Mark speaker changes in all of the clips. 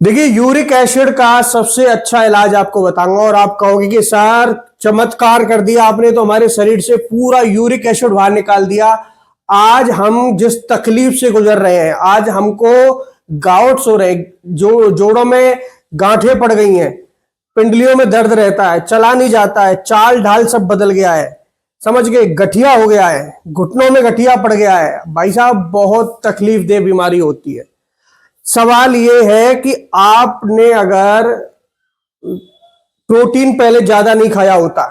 Speaker 1: देखिए, uric acid का सबसे अच्छा इलाज आपको बताऊंगा और आप कहोगे कि सर चमत्कार कर दिया आपने, तो हमारे शरीर से पूरा यूरिक एसिड बाहर निकाल दिया। आज हम जिस तकलीफ से गुजर रहे हैं, आज हमको गाउट्स हो रहे, जो जोड़ों में गांठें पड़ गई हैं, पिंडलियों में दर्द रहता है, चला नहीं जाता है, चाल ढाल सब बदल गया है, समझ गए, गठिया हो गया है, घुटनों में गठिया पड़ गया है। भाई साहब, बहुत तकलीफ दे बीमारी होती है। सवाल यह है कि आपने अगर प्रोटीन पहले ज्यादा नहीं खाया होता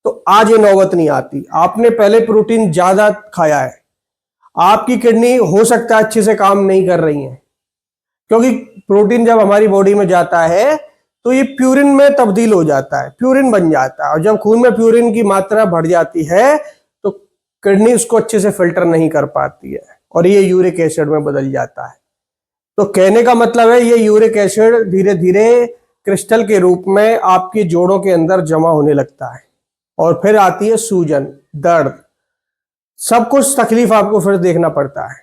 Speaker 1: तो आज ये नौबत नहीं आती। आपने पहले प्रोटीन ज्यादा खाया है, आपकी किडनी हो सकता है अच्छे से काम नहीं कर रही है, क्योंकि प्रोटीन जब हमारी बॉडी में जाता है तो ये प्यूरिन में तब्दील हो जाता है, प्यूरिन बन जाता है, और जब खून में प्यूरिन की मात्रा बढ़ जाती है तो किडनी उसको अच्छे से फिल्टर नहीं कर पाती है और ये यूरिक एसिड में बदल जाता है। तो कहने का मतलब है, ये यूरिक एसिड धीरे धीरे क्रिस्टल के रूप में आपके जोड़ों के अंदर जमा होने लगता है और फिर आती है सूजन, दर्द, सब कुछ तकलीफ आपको फिर देखना पड़ता है।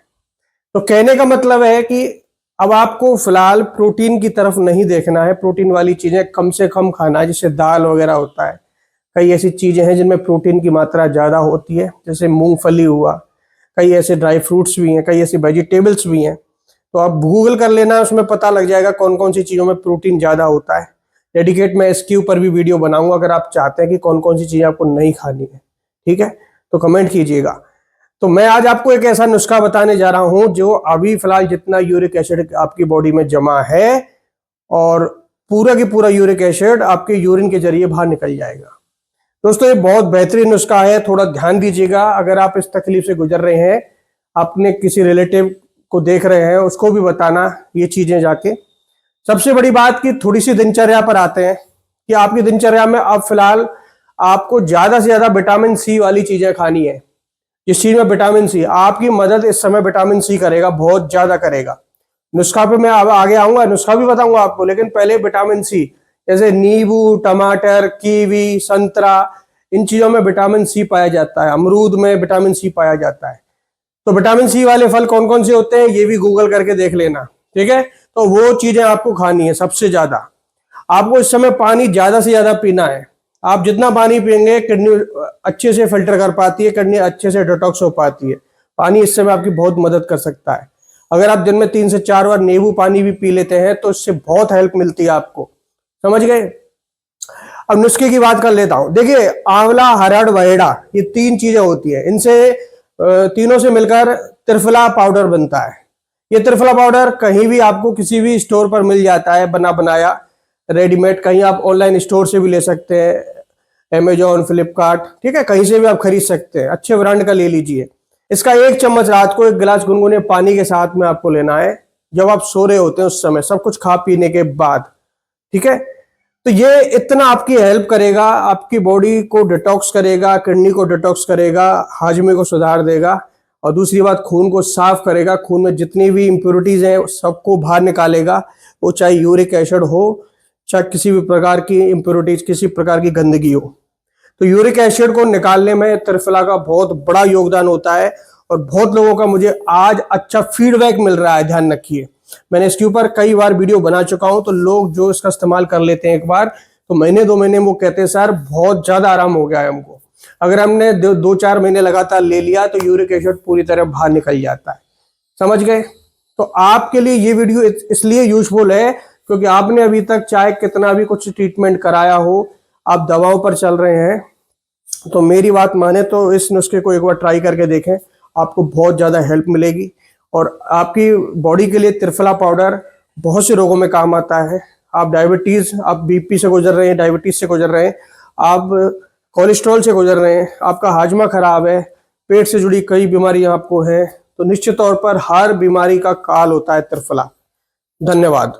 Speaker 1: तो कहने का मतलब है कि अब आपको फिलहाल प्रोटीन की तरफ नहीं देखना है, प्रोटीन वाली चीजें कम से कम खाना है, जैसे दाल वगैरह होता है। कई ऐसी चीजें हैं जिनमें प्रोटीन की मात्रा ज्यादा होती है, जैसे मूंगफली हुआ, कई ऐसे ड्राई फ्रूट्स भी हैं, कई ऐसी वेजिटेबल्स भी हैं। तो आप गूगल कर लेना, उसमें पता लग जाएगा कौन कौन सी चीज़ों में प्रोटीन ज़्यादा होता है। डेडिकेट मैं इसके ऊपर भी वीडियो बनाऊंगा अगर आप चाहते हैं कि कौन कौन सी चीज़ें आपको नहीं खानी है, ठीक है, तो कमेंट कीजिएगा। तो मैं आज आपको एक ऐसा नुस्खा बताने जा रहा हूं जो अभी फिलहाल जितना यूरिक एसिड आपकी बॉडी में जमा है और पूरा की पूरा यूरिक एसिड आपके यूरिन के जरिए बाहर निकल जाएगा। दोस्तों, ये बहुत बेहतरीन नुस्खा है, थोड़ा ध्यान दीजिएगा। अगर आप इस तकलीफ से गुजर रहे हैं, अपने किसी रिलेटिव को देख रहे हैं, उसको भी बताना ये चीजें जाके। सबसे बड़ी बात कि थोड़ी सी दिनचर्या पर आते हैं कि आपकी दिनचर्या में अब फिलहाल आपको ज्यादा से ज्यादा विटामिन सी वाली चीजें खानी है। जिस चीज में विटामिन सी, आपकी मदद इस समय विटामिन सी करेगा, बहुत ज्यादा करेगा। नुस्खा पे मैं आगे आऊंगा, नुस्खा भी बताऊंगा आपको, लेकिन पहले विटामिन सी, जैसे नींबू, टमाटर, कीवी, संतरा, इन चीजों में विटामिन सी पाया जाता है। अमरूद में विटामिन सी पाया जाता है। तो विटामिन सी वाले फल कौन कौन से होते हैं ये भी गूगल करके देख लेना, ठीक है। तो वो चीजें आपको खानी है। सबसे ज्यादा आपको इस समय पानी ज्यादा से ज्यादा पीना है। आप जितना पानी पिएंगे किडनी अच्छे से फिल्टर कर पाती है, किडनी अच्छे से डिटॉक्स हो पाती है। पानी इस समय आपकी बहुत मदद कर सकता है। अगर आप दिन में 3 से 4 बार नींबू पानी भी पी लेते हैं तो इससे बहुत हेल्प मिलती है आपको, समझ गए। अब नुस्खे की बात कर लेता हूं। देखिए, आंवला, हरड़, वहेड़ा, ये 3 चीजें होती है। इनसे तीनों से मिलकर त्रिफला पाउडर बनता है। ये त्रिफला पाउडर कहीं भी आपको किसी भी स्टोर पर मिल जाता है, बना बनाया रेडीमेड। कहीं आप ऑनलाइन स्टोर से भी ले सकते हैं, अमेजोन, फ्लिपकार्ट, ठीक है, कहीं से भी आप खरीद सकते हैं। अच्छे ब्रांड का ले लीजिए। इसका 1 चम्मच रात को 1 गिलास गुनगुने पानी के साथ में आपको लेना है, जब आप सो रहे होते हैं उस समय, सब कुछ खा पीने के बाद, ठीक है। तो ये इतना आपकी हेल्प करेगा, आपकी बॉडी को डिटॉक्स करेगा, किडनी को डिटॉक्स करेगा, हाजमे को सुधार देगा, और दूसरी बात, खून को साफ करेगा। खून में जितनी भी इंप्योरिटीज हैं सबको बाहर निकालेगा, वो चाहे यूरिक एसिड हो, चाहे किसी भी प्रकार की इंप्योरिटीज, किसी प्रकार की गंदगी हो। तो यूरिक एसिड को निकालने में त्रिफला का बहुत बड़ा योगदान होता है और बहुत लोगों का मुझे आज अच्छा फीडबैक मिल रहा है। ध्यान रखिए, मैंने इसके ऊपर कई बार वीडियो बना चुका हूं, तो लोग जो इसका इस्तेमाल कर लेते हैं एक बार, तो महीने 2 महीने वो कहते हैं सर बहुत ज्यादा आराम हो गया है हमको। अगर हमने 2-4 महीने लगातार ले लिया तो यूरिक एसिड पूरी तरह बाहर निकल जाता है, समझ गए। तो आपके लिए ये वीडियो इसलिए यूजफुल है क्योंकि आपने अभी तक चाहे कितना भी कुछ ट्रीटमेंट कराया हो, आप दवाओं पर चल रहे हैं, तो मेरी बात माने तो इस नुस्खे को एक बार ट्राई करके देखें, आपको बहुत ज्यादा हेल्प मिलेगी। और आपकी बॉडी के लिए त्रिफला पाउडर बहुत से रोगों में काम आता है। आप डायबिटीज, आप बीपी से गुजर रहे हैं, डायबिटीज से गुजर रहे हैं, आप कोलेस्ट्रॉल से गुजर रहे हैं, आपका हाजमा खराब है, पेट से जुड़ी कई बीमारियां आपको हैं, तो निश्चित तौर पर हर बीमारी का काल होता है त्रिफला। धन्यवाद।